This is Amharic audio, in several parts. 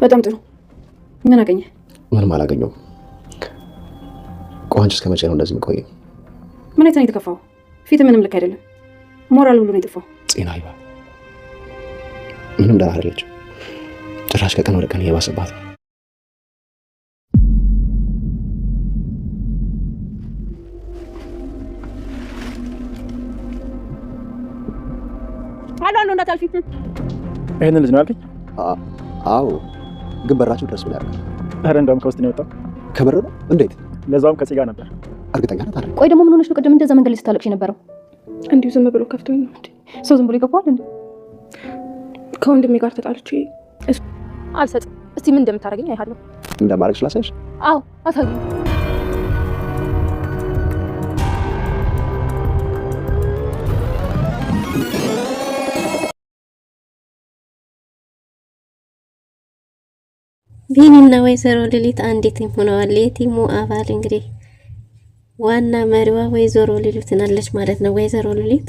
በጣም ጥሩ። ምን አገኘ? ምንም አላገኘሁም። ቆንጆ እስከ መቼ ነው እንደዚህ የምቆየው? ምን አይተህ ነው የተከፋው? ፊት ምንም ልክ አይደለም። ሞራል ሁሉ ነው የጠፋው። ጤና ይባ ምንም ደህና አይደለችም። ጭራሽ ከቀን ወደ ቀን እየባሰባት ነው። አሎ እንዳታልፊ። ይሄንን ልጅ ነው ያልከኝ? አዎ፣ ግን በራችሁ ድረስ ምን ያደርጋል? አረ እንደውም ከውስጥ ነው የወጣው። ከበር ነው? እንዴት? ለዛውም ከጽጋ ነበር። እርግጠኛ ነህ ታዲያ? ቆይ ደግሞ ምን ሆነሽ ነው ቅድም እንደዛ መንገድ ላይ ስታለቅሽ የነበረው? እንዲሁ ዝም ብሎ ከፍቶኝ ነው እንዴ? ሰው ዝም ብሎ ይገባዋል እንዴ? ከወንድሜ ጋር ተጣልቼ አልሰጥም። እስቲ ምን እንደምታደርገኝ አይሃለሁ። እንደማደርግ ስላሳይሽ? አዎ አታውቂም። ቢኒና ወይዘሮ ሉሊት አንዲት ቲም ሆነዋል። የቲሙ አባል እንግዲህ ዋና መሪዋ ወይዘሮ ሉሊት ናለች ማለት ነው። ወይዘሮ ሉሊት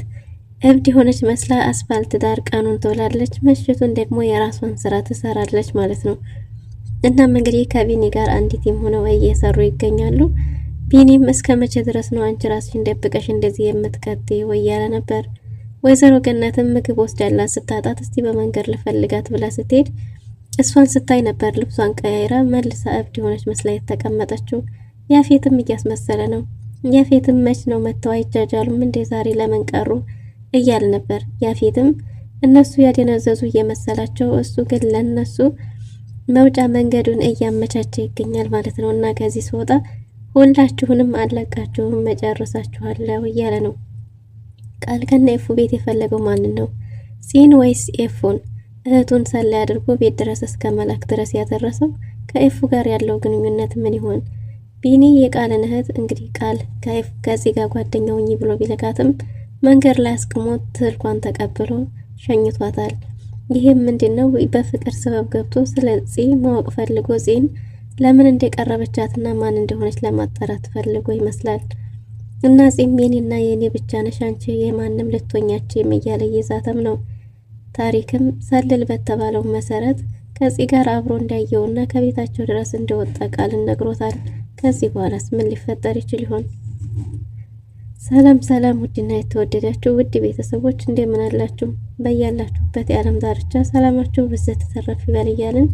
እብድ የሆነች መስላ አስፋልት ዳር ቀኑን ትውላለች፣ ምሽቱን ደግሞ የራሷን ስራ ትሰራለች ማለት ነው። እናም እንግዲህ ከቢኒ ጋር አንዲት ቲም ሆነው እየሰሩ ይገኛሉ። ቢኒም እስከ መቼ ድረስ ነው አንቺ ራስሽን ደብቀሽ እንደዚህ የምትቀጥይው እያለ ነበር። ወይዘሮ ገነትም ምግብ ወስዳላት ስታጣት እስቲ በመንገድ ልፈልጋት ብላ ስትሄድ እሷን ስታይ ነበር ልብሷን ቀያይራ መልሳ እብድ የሆነች መስላ የተቀመጠችው። ያፌትም እያስመሰለ ነው። ያፌትም መች ነው መተው አይጃጃሉም እንደ ዛሬ ለምን ቀሩ እያል ነበር። ያፌትም እነሱ ያደነዘዙ እየመሰላቸው እሱ ግን ለነሱ መውጫ መንገዱን እያመቻቸ ይገኛል ማለት ነው። እና ከዚህ ስወጣ ሁላችሁንም አለቃችሁም መጨረሳችኋለሁ እያለ ነው። ቃል ከነ ኤፉ ቤት የፈለገው ማንን ነው? ሲን ወይስ ኤፉን? እህቱን ሰላይ አድርጎ ቤት ድረስ እስከ መላክ ድረስ ያደረሰው ከኤፉ ጋር ያለው ግንኙነት ምን ይሆን? ቢኒ የቃልን እህት እንግዲህ ቃል ከዚህ ጋር ጓደኛውኝ ብሎ ቢልካትም መንገድ ላይ አስቀሞት ስልኳን ተቀብሎ ሸኝቷታል። ይሄም ምንድነው? በፍቅር ሰበብ ገብቶ ስለዚህ ማወቅ ፈልጎ ጺን ለምን እንደቀረበቻትና ማን እንደሆነች ለማጣራት ፈልጎ ይመስላል። እና ጺም የኔና የኔ ብቻ ነሽ አንቺ የማንም ልትሆኛችሁ እያለ እየዛተም ነው። ታሪክም ሰልል በተባለው መሰረት ከዚህ ጋር አብሮ እንዳየውና ከቤታቸው ድረስ እንደወጣ ቃልን ነግሮታል። ከዚህ በኋላስ ምን ሊፈጠር ይችል ይሆን? ሰላም ሰላም፣ ውድና የተወደዳችሁ ውድ ቤተሰቦች እንደምን አላችሁ? በያላችሁበት የዓለም ዳርቻ ሰላማችሁ ብዘት ተተረፍ ይበል እያልን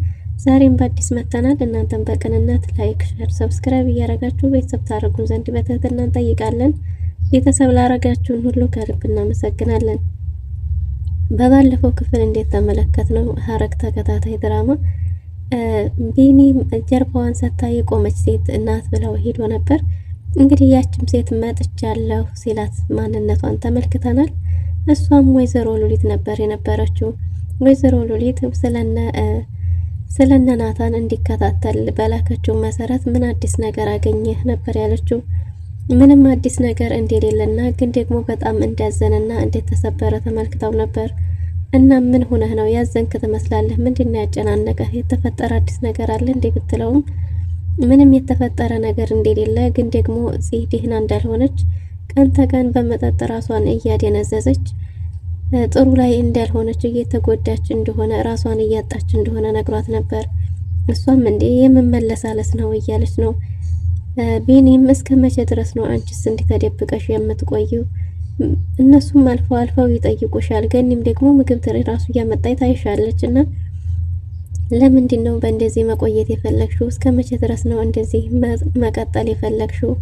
ዛሬም በአዲስ መተናል። እናንተም በቅንነት ላይክ፣ ሼር፣ ሰብስክራይብ እያረጋችሁ ቤተሰብ ታደርጉን ዘንድ በትህትና እንጠይቃለን። ቤተሰብ ላረጋችሁን ሁሉ ከልብ እናመሰግናለን። በባለፈው ክፍል እንዴት ተመለከትነው ሐረግ ተከታታይ ድራማ ቢኒ ጀርባዋን ሰታ የቆመች ሴት እናት ብለው ሄዶ ነበር። እንግዲህ ያችም ሴት መጥቻለሁ ሲላት ማንነቷን ተመልክተናል። እሷም ወይዘሮ ሉሊት ነበር የነበረችው። ወይዘሮ ሉሊት ስለነ ናታን እንዲከታተል በላከችው መሰረት ምን አዲስ ነገር አገኘህ ነበር ያለችው። ምንም አዲስ ነገር እንደሌለና ግን ደግሞ በጣም እንዳዘነና እንደተሰበረ ተመልክተው ነበር። እና ምን ሆነህ ነው ያዘንክ ትመስላለህ? ምንድነው ያጨናነቀህ? የተፈጠረ አዲስ ነገር አለ እንዴ ብትለውም ምንም የተፈጠረ ነገር እንደሌለ ግን ደግሞ እዚህ ደህና እንዳልሆነች ቀን ተቀን በመጠጥ ራሷን እያደነዘዘች ጥሩ ላይ እንዳልሆነች እየተጎዳች እንደሆነ ራሷን እያጣች እንደሆነ ነግሯት ነበር። እሷም እንዴ የምመለሳለስ ነው እያለች ነው። ቢኒም እስከ መቼ ድረስ ነው አንቺስ እንዲህ ተደብቀሽ የምትቆይው? እነሱም አልፈው ይጠይቁሻል። ገኒም ደግሞ ምግብ ትሪ ራሱ እያመጣች ታይሻለች እና ለምንድን ነው በእንደዚህ መቆየት የፈለግሽው? እስከ መቼ ድረስ ነው እንደዚህ መቀጠል የፈለግሽው?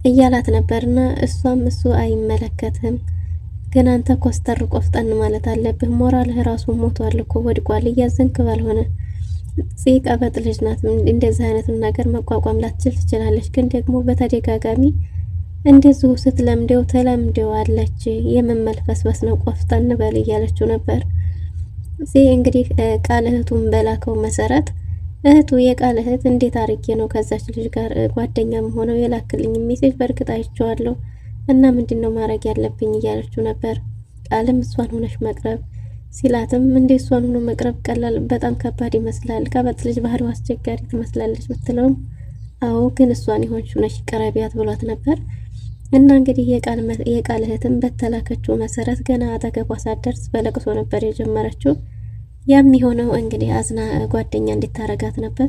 እያላት ነበርና እሷም እሱ አይመለከትም፣ ግን አንተ ኮስተር ቆፍጠን ማለት አለብህ። ሞራልህ ራሱ ሞቷል እኮ ወድቋል። እያዘንክ ባልሆነ ቀበጥ ልጅ ናት። እንደዚህ አይነቱን ነገር መቋቋም ላትችል ትችላለች፣ ግን ደግሞ በተደጋጋሚ እንደዚሁ ስትለምደው ተለምደዋለች። የመመልፈስበስ ነው፣ ቆፍጠን በል እያለችው ነበር። እዚህ እንግዲህ ቃል እህቱን በላከው መሰረት እህቱ የቃል እህት እንዴት አርጌ ነው ከዛች ልጅ ጋር ጓደኛም ሆነው የላክልኝ ሜሴጅ በእርግጥ አይቼዋለሁ እና ምንድነው ማድረግ ያለብኝ እያለችው ነበር። ቃልም እሷን ሆነሽ መቅረብ ሲላትም እንዴ እሷን ሆኖ መቅረብ ቀላል በጣም ከባድ ይመስላል፣ ከበጥ ልጅ ባህሪው አስቸጋሪ ትመስላለች ብትለውም አዎ ግን እሷን ይሆንሽ ነሽ ቀረቢያት ብሏት ነበር። እና እንግዲህ የቃል እህትም በተላከችው መሰረት ገና አጠገቧ ሳትደርስ በለቅሶ ነበር የጀመረችው። ያም የሆነው እንግዲህ አዝና ጓደኛ እንድታረጋት ነበር።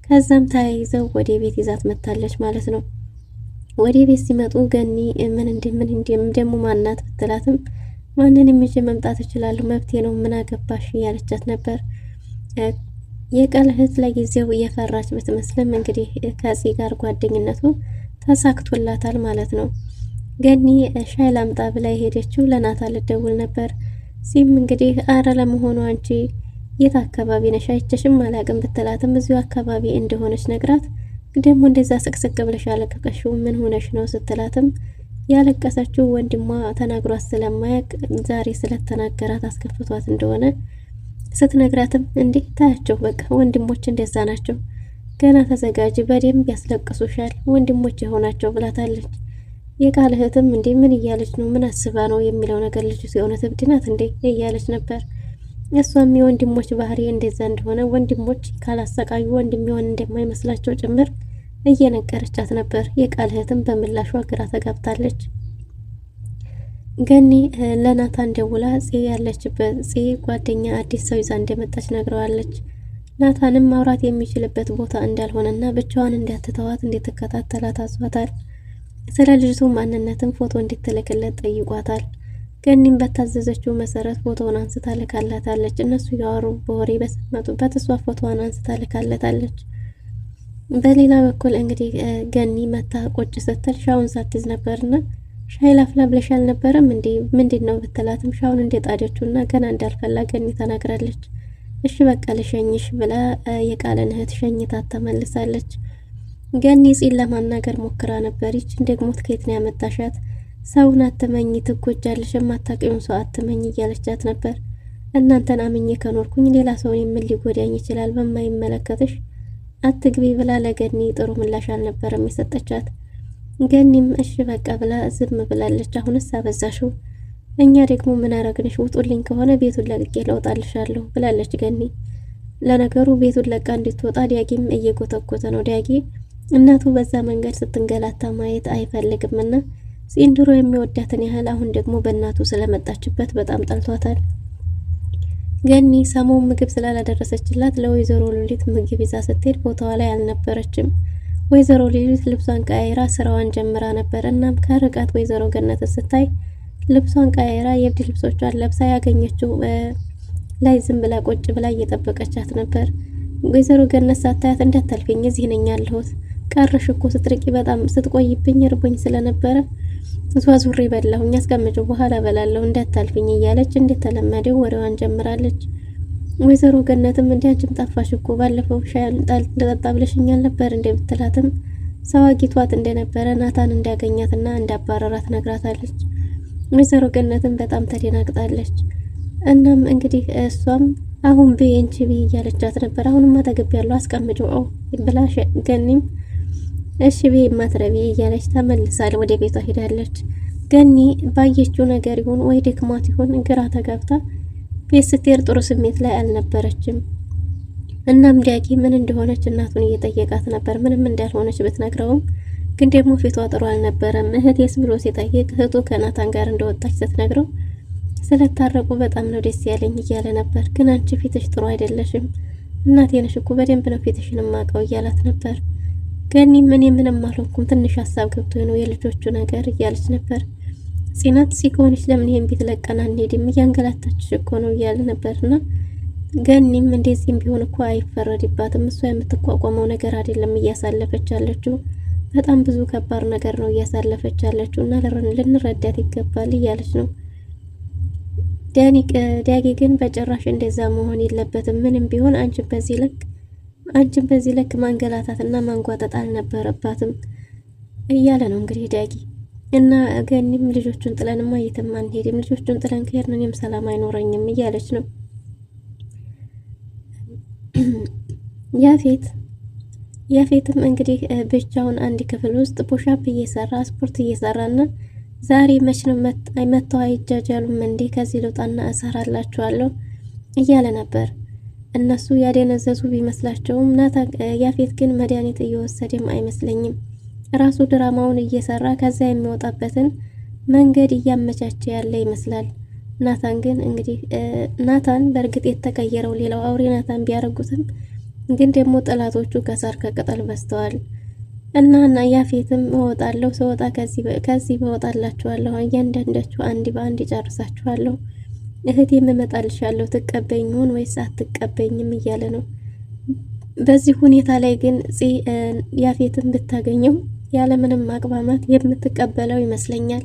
ከዛም ተያይዘው ወደ ቤት ይዛት መታለች ማለት ነው። ወደ ቤት ሲመጡ ገኒ ምን ደግሞ ማናት ብትላትም ማንንም ይዤ መምጣት እችላለሁ መብቴ ነው ምን አገባሽ እያለቻት ነበር። የቃል እህት ለጊዜው እየፈራች ብትመስልም እንግዲህ ከፂ ጋር ጓደኝነቱ ተሳክቶላታል ማለት ነው። ገኒ ሻይ ላምጣ ብላ የሄደችው ለናታ ልደውል ነበር። ፂም እንግዲህ አረ ለመሆኑ አንቺ የት አካባቢ ነሽ አይቼሽም አላቅም ብትላትም እዚሁ አካባቢ እንደሆነች ነግራት ደግሞ እንደዛ ስቅስቅ ብለሽ ያለቀቀሽው ምን ሆነሽ ነው ስትላትም ያለቀሰችው ወንድሟ ተናግሯት ስለማያውቅ ዛሬ ስለተናገራት አስከፍቷት እንደሆነ ስትነግራትም እንዴ ታያቸው በቃ ወንድሞች እንደዛ ናቸው፣ ገና ተዘጋጅ በደንብ ያስለቅሱሻል ወንድሞች የሆናቸው ብላታለች። የቃል እህትም እንዴ ምን እያለች ነው ምን አስባ ነው የሚለው ነገር ልጅ ሲሆነ እብድ ናት እንዴ እያለች ነበር። እሷም የወንድሞች ባህሪ እንደዛ እንደሆነ ወንድሞች ካላሰቃዩ ወንድም ይሆን እንደማይመስላቸው ጭምር እየነገረቻት ነበር። የቃል እህትም በምላሿ ግራ ተጋብታለች። ገኒ ለናታን ደውላ ጽ ያለችበት ጽ ጓደኛ አዲስ ሰው ይዛ እንደመጣች ነግረዋለች። ናታንም ማውራት የሚችልበት ቦታ እንዳልሆነና ብቻዋን እንዳትተዋት እንድትከታተላት አዟታል። ስለ ልጅቱ ማንነትም ፎቶ እንድትልክለት ጠይቋታል። ገኒም በታዘዘችው መሰረት ፎቶውን አንስታ ልካላታለች። እነሱ ያወሩ በወሬ በሰመጡበት እሷ ፎቶዋን አንስታ ልካላታለች። በሌላ በኩል እንግዲህ ገኒ መታ ቁጭ ስትል ሻውን ሳትይዝ ነበርና ሻይ ላፍላ ብለሽ አልነበረም እንዴ ምንድነው ብትላትም ሻውን እንደጣደችውና ገና እንዳልፈላ ገኒ ተናግራለች። እሺ በቃ ልሸኝሽ ብላ የቃልን እህት ሸኝታት ተመልሳለች። ገኒ ጽን ለማናገር ሞክራ ነበር። ይችን ደግሞ ከየት ነው ያመጣሻት? ሰውን አትመኝ ትጎጃለሽ፣ የማታውቂውን ሰው አትመኝ እያለቻት ነበር። እናንተን አምኜ ከኖርኩኝ ሌላ ሰውን ምን ሊጎዳኝ ይችላል? በማይመለከትሽ አትግቢ ብላ ለገኒ ጥሩ ምላሽ አልነበረም የሰጠቻት። ገኒም እሺ በቃ ብላ ዝም ብላለች። አሁንስ አበዛሽው፣ እኛ ደግሞ ምን አረግንሽ? ውጡልኝ ከሆነ ቤቱን ለቅቄ ለውጣልሻለሁ ብላለች ገኒ። ለነገሩ ቤቱን ለቃ እንድትወጣ ዲያጊም እየጎተጎተ ነው። ዲያጊ እናቱ በዛ መንገድ ስትንገላታ ማየት አይፈልግምና ሲንድሮ የሚወዳትን ያህል አሁን ደግሞ በእናቱ ስለመጣችበት በጣም ጠልቷታል። ገኒ ሰሞኑን ምግብ ስላላደረሰችላት ለወይዘሮ ሉሊት ምግብ ይዛ ስትሄድ ቦታዋ ላይ አልነበረችም። ወይዘሮ ሉሊት ልብሷን ቀያይራ ስራዋን ጀምራ ነበር። እናም ከርቀት ወይዘሮ ገነት ስታይ ልብሷን ቀያይራ የብድ ልብሶቿን ለብሳ ያገኘችው ላይ ዝም ብላ ቁጭ ብላ እየጠበቀቻት ነበር። ወይዘሮ ገነት ሳታያት እንዳታልፊኝ እዚህ ነኝ ያለሁት፣ ቀረሽ እኮ ስትርቂ በጣም ስትቆይብኝ እርቦኝ ስለነበረ ዙሪ በላሁኝ፣ አስቀምጪው በኋላ በላለሁ እንዳታልፊኝ እያለች እንደተለመደው ወሬዋን ጀምራለች። ወይዘሮ ገነትም እንዲያንቺም ጠፋሽ እኮ ባለፈው ሻይ ልጠጣ ብለሽኛል ነበር እንደ ብትላትም ሰው አግኝቷት እንደነበረ ናታን እንዳገኛትና እንዳባረራት ነግራታለች። ወይዘሮ ገነትም በጣም ተደናግጣለች። እናም እንግዲህ እሷም አሁን በእንቺ እያለቻት ነበር። አሁንማ ተገቢያለሁ አስቀምጪው ብላ ገኒም እሺ ቤ ማትረቢ እያለች ተመልሳለ ወደ ቤቷ ሄዳለች። ገኒ ባየችው ነገር ይሁን ወይ ደክማት ይሁን ግራ ተጋብታ ቤት ስትሄድ ጥሩ ስሜት ላይ አልነበረችም። እናም ዲያቂ ምን እንደሆነች እናቱን እየጠየቃት ነበር። ምንም እንዳልሆነች ብትነግረውም ግን ደግሞ ፊቷ ጥሩ አልነበረም። እህቴስ ብሎ ሲጠይቅ እህቱ ከናታን ጋር እንደወጣች ስትነግረው ስለታረቁ በጣም ነው ደስ ያለኝ እያለ ነበር። ግን አንቺ ፊትሽ ጥሩ አይደለሽም፣ እናቴ ነሽ እኮ በደንብ ነው ፊትሽን ማቀው እያላት ነበር። ገኒ ምንም አልሆንኩም ትንሽ ሀሳብ ገብቶኝ ነው የልጆቹ ነገር እያለች ነበር። ጽናት ሲኮንሽ ለምን ይሄን ቤት ለቀና እንሄድም እያንገላታችሽ እኮ ነው እያለ ነበርና ገኒም እንደዚህም ቢሆን እኮ አይፈረድባትም፣ እሷ የምትቋቋመው ነገር አይደለም እያሳለፈች ያለችው፣ በጣም ብዙ ከባድ ነገር ነው እያሳለፈች ያለችው እና ልንረዳት ይገባል እያለች ነው። ዲያጊ ግን በጭራሽ እንደዛ መሆን የለበትም፣ ምንም ቢሆን አንቺን በዚህ ልክ ማንገላታትና ማንጓጠጥ አልነበረባትም እያለ ነው እንግዲህ ዲያጊ። እና ገኒም ልጆቹን ጥለንማ የትም አንሄድም፣ ልጆቹን ጥለን ከሄድን እኔም ሰላም አይኖረኝም እያለች ነው። ያፌትም እንግዲህ ብቻውን አንድ ክፍል ውስጥ ፑሻፕ እየሰራ ስፖርት እየሰራና ዛሬ መች ነው መተው አይጃጃሉም እንዴ ከዚህ ልውጣና እሰራላችኋለሁ እያለ ነበር። እነሱ ያደነዘዙ ቢመስላቸውም ያፌት ግን መድኃኒት እየወሰደም አይመስለኝም። ራሱ ድራማውን እየሰራ ከዛ የሚወጣበትን መንገድ እያመቻቸ ያለ ይመስላል። ናታን ግን እንግዲህ ናታን በእርግጥ የተቀየረው ሌላው አውሬ ናታን ቢያረጉትም ግን ደግሞ ጠላቶቹ ከሳር ከቅጠል በስተዋል እና ያፌትም እወጣለሁ ስወጣ ከዚህ በወጣላችኋለሁ እያንዳንዳችሁ አንድ በአንድ ጨርሳችኋለሁ እህቴም እመጣልሻለሁ ትቀበኝ ይሆን ወይስ አትቀበኝም እያለ ነው። በዚህ ሁኔታ ላይ ግን ያፌትም ብታገኘው ያለምንም ማቅማማት የምትቀበለው ይመስለኛል።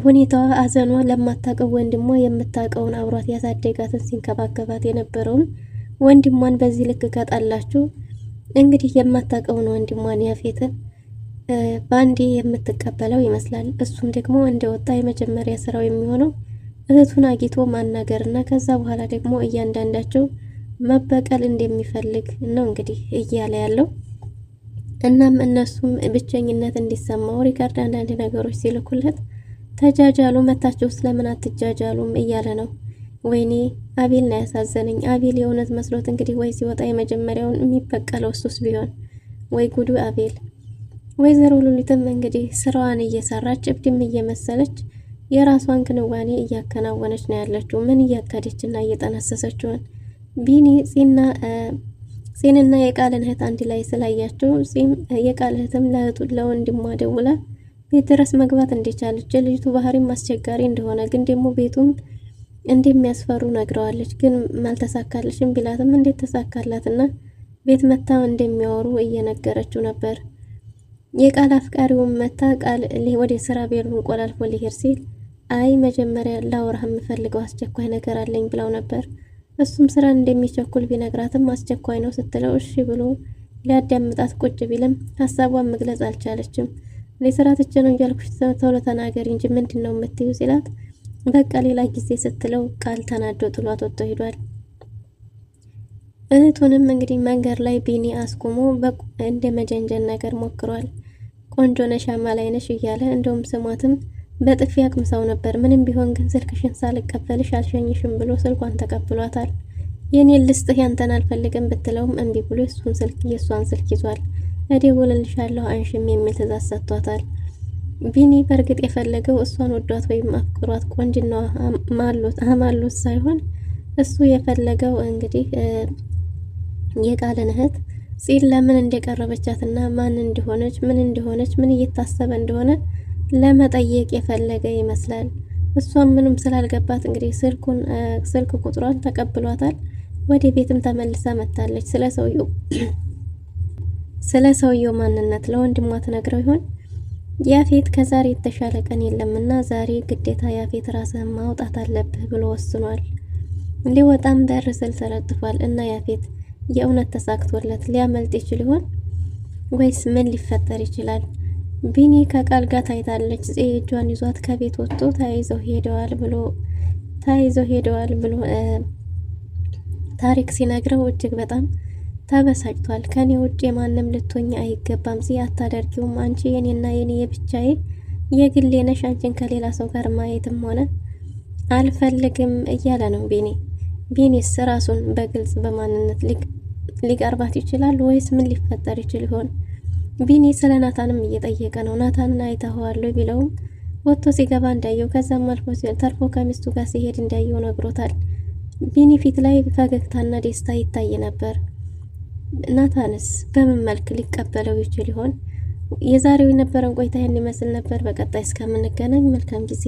ሁኔታዋ አዘኗ ለማታቀው ወንድሟ የምታቀውን አብሯት ያሳደጋትን ሲንከባከባት የነበረውን ወንድሟን በዚህ ልክ ከጣላችሁ እንግዲህ የማታቀውን ወንድሟን ያፌትን ባንዴ የምትቀበለው ይመስላል። እሱም ደግሞ እንደወጣ የመጀመሪያ ስራው የሚሆነው እህቱን አግኝቶ ማናገርና ከዛ በኋላ ደግሞ እያንዳንዳቸው መበቀል እንደሚፈልግ ነው እንግዲህ እያለ ያለው። እናም እነሱም ብቸኝነት እንዲሰማው ሪካርድ አንዳንድ ነገሮች ሲልኩለት ተጃጃሉ መታችሁ ስለምን አትጃጃሉም እያለ ነው። ወይኔ አቤል ነው ያሳዘነኝ። አቤል የእውነት መስሎት እንግዲህ ወይ ሲወጣ የመጀመሪያውን የሚበቀለው እሱስ ቢሆን ወይ ጉዱ አቤል። ወይዘሮ ሉሊትም እንግዲህ ስራዋን እየሰራች እብድም እየመሰለች የራሷን ክንዋኔ እያከናወነች ነው ያለችው። ምን እያካደችና እየጠነሰሰችውን ቢኒ ጺንና የቃልን እህት አንድ ላይ ስላያቸው የቃል እህትም ለወንድሟ ደውላ ቤት ድረስ መግባት እንደቻለች ልጅቱ ባህሪም አስቸጋሪ እንደሆነ ግን ደግሞ ቤቱም እንደሚያስፈሩ ነግረዋለች። ግን ማልተሳካልሽም ቢላትም እንዴት ተሳካላትና ቤት መታ እንደሚያወሩ እየነገረችው ነበር። የቃል አፍቃሪውም መታ ቃል ወደ ስራ ቤሩን ቆላልፎ ሊሄድ ሲል አይ መጀመሪያ ላወራህ የምፈልገው አስቸኳይ ነገር አለኝ ብለው ነበር። እሱም ስራ እንደሚቸኩል ቢነግራትም አስቸኳይ ነው ስትለው እሺ ብሎ ሊያዳምጣት ቁጭ ቢልም ሀሳቧን መግለጽ አልቻለችም። ለስራ ትቼ ነው እያልኩሽ ቶሎ ተናገሪ እንጂ ምንድነው የምትዩ ሲላት በቃ ሌላ ጊዜ ስትለው ቃል ተናዶ ጥሏት ወጥቶ ሄዷል። እህቱንም እንግዲህ መንገድ ላይ ቢኒ አስቆሞ እንደ መጀንጀን ነገር ሞክሯል። ቆንጆ ነሽ አማላይ ነሽ እያለ እንደውም ስሟትም በጥፊ አቅምሳው ነበር። ምንም ቢሆን ግን ስልክሽን ሳልቀበልሽ አልሸኝሽም ብሎ ስልኳን ተቀብሏታል። የኔን ልስጥህ ያንተን አልፈልግም ብትለውም እምቢ ብሎ የእሷን ስልክ ይዟል። እደውልልሻለሁ አንሽም የሚል ትእዛዝ ሰጥቷታል። ቢኒ በእርግጥ የፈለገው እሷን ወዷት ወይም አፍቅሯት ቆንጅናዋ አማሎት ሳይሆን እሱ የፈለገው እንግዲህ የቃልን እህት ጺን ለምን እንደቀረበቻትና ማን እንደሆነች ምን እየታሰበ እንደሆነ ለመጠየቅ የፈለገ ይመስላል። እሷም ምንም ስላልገባት እንግዲህ ስልክ ቁጥሯን ተቀብሏታል። ወደ ቤትም ተመልሳ መጣለች። ስለ ሰውየው ማንነት ለወንድሟ ትነግረው ይሆን? ያፌት ከዛሬ የተሻለ ቀን የለምና ዛሬ ግዴታ ያፌት ራስህን ማውጣት አለብህ ብሎ ወስኗል። ሊወጣም በር ስር ተለጥፏል እና ያፌት የእውነት ተሳክቶለት ሊያመልጥ ይችል ይሆን ወይስ ምን ሊፈጠር ይችላል? ቢኒ ከቃል ጋር ታይታለች። እጇን ይዟት ከቤት ወጥቶ ተያይዘው ሄደዋል ብሎ ታሪክ ሲነግረው እጅግ በጣም ተበሳጭቷል። ከኔ ውጭ የማንም ልትሆኝ አይገባም። አታደርጊውም። አንቺ የኔና የኔ የብቻዬ የግሌ ነሽ። አንቺን ከሌላ ሰው ጋር ማየትም ሆነ አልፈልግም እያለ ነው ቢኒስ ራሱን በግልጽ በማንነት ሊቀርባት ይችላል ወይስ ምን ሊፈጠር ይችል ይሆን? ቢኒ ስለ ናታንም እየጠየቀ ነው። ናታን አይተኸዋል ቢለውም ወጥቶ ሲገባ እንዳየው ከዛም አልፎ ተርፎ ከሚስቱ ጋር ሲሄድ እንዳየው ነግሮታል። ቢኒ ፊት ላይ ፈገግታና ደስታ ይታይ ነበር። ናታንስ በምን መልክ ሊቀበለው ይችል ይሆን? የዛሬው የነበረን ቆይታ ይህን ይመስል ነበር። በቀጣይ እስከምንገናኝ መልካም ጊዜ